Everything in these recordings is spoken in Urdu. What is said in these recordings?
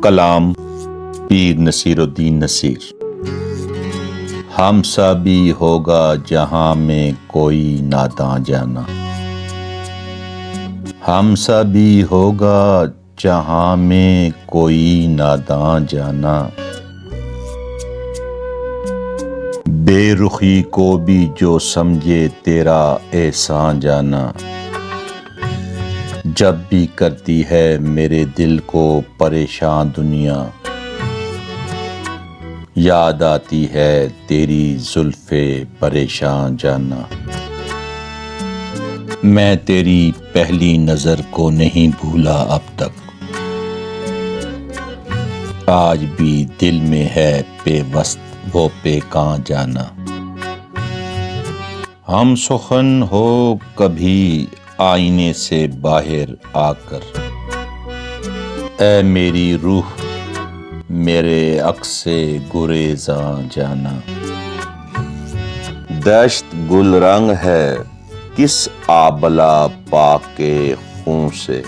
کلام پیر نصیر الدین نصیر۔ ہم سا بھی ہوگا جہاں میں کوئی ناداں جانا، ہم سا بھی ہوگا جہاں میں کوئی ناداں جانا، بے رخی کو بھی جو سمجھے تیرا احسان جانا، جب بھی کرتی ہے میرے دل کو پریشان دنیا، یاد آتی ہے تیری زلف پریشان جانا۔ میں تیری پہلی نظر کو نہیں بھولا اب تک، آج بھی دل میں ہے پیوست وہ پیکاں جانا۔ ہم سخن ہو کبھی آئینے سے باہر آ کر، اے میری روح میرے عکس سے گریزاں جانا۔ دشت گل رنگ ہے کس آبلہ پاک کے خون سے،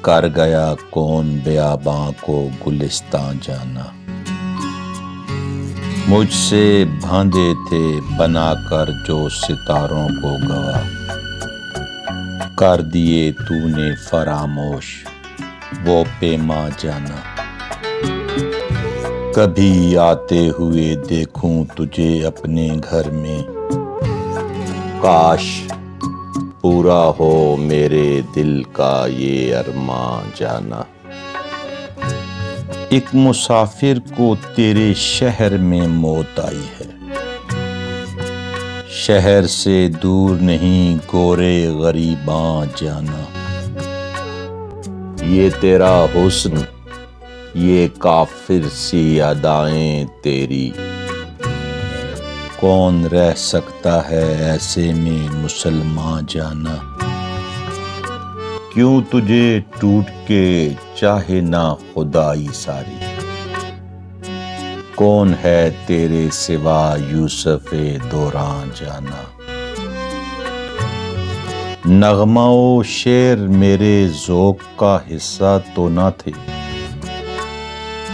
کر گیا کون بیاباں کو گلستاں جانا۔ مجھ سے باندھے تھے بنا کر جو ستاروں کو گواہ، کر دیے تو نے فراموش وہ پیماں جانا۔ کبھی آتے ہوئے دیکھوں تجھے اپنے گھر میں، کاش پورا ہو میرے دل کا یہ ارماں جانا۔ ایک مسافر کو تیرے شہر میں موت آئی ہے، شہر سے دور نہیں گورے غریباں جانا۔ یہ تیرا حسن یہ کافر سی ادائیں تیری، کون رہ سکتا ہے ایسے میں مسلمان جانا۔ کیوں تجھے ٹوٹ کے چاہے نہ خدائی ساری، کون ہے تیرے سوا یوسف دوراں جانا۔ نغمہ و شعر میرے ذوق کا حصہ تو نہ تھے،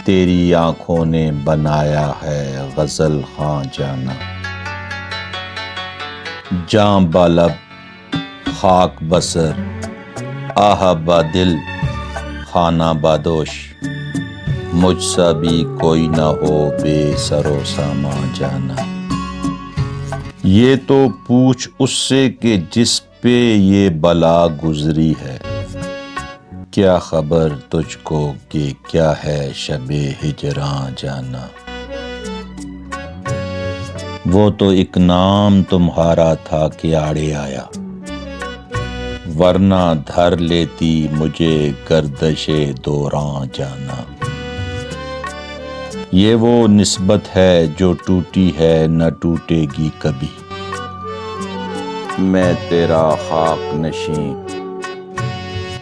تیری آنکھوں نے بنایا ہے غزل خواں جانا۔ جاں بالب خاک بسر آہ با دل خانہ بادوش، مجھ سا بھی کوئی نہ ہو بے سر و سامان جانا۔ یہ تو پوچھ اس سے کہ جس پہ یہ بلا گزری ہے، کیا خبر تجھ کو کہ کیا ہے شب ہجراں جانا۔ وہ تو ایک نام تمہارا تھا کہ آڑے آیا، ورنہ دھر لیتی مجھے گردش دوراں جانا۔ یہ وہ نسبت ہے جو ٹوٹی ہے نہ ٹوٹے گی کبھی، میں تیرا خاک نشیں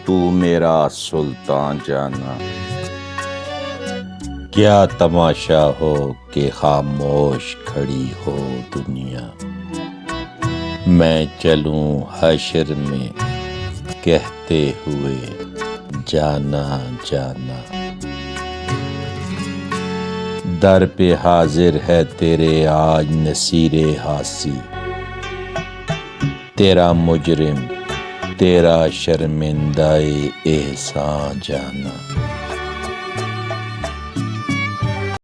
تو میرا سلطان جانا۔ کیا تماشا ہو کہ خاموش کھڑی ہو دنیا، میں چلوں حشر میں کہتے ہوئے جانا جانا۔ در پہ حاضر ہے تیرے آج نصیر حاصی، تیرا مجرم تیرا شرمندہ احسان جانا۔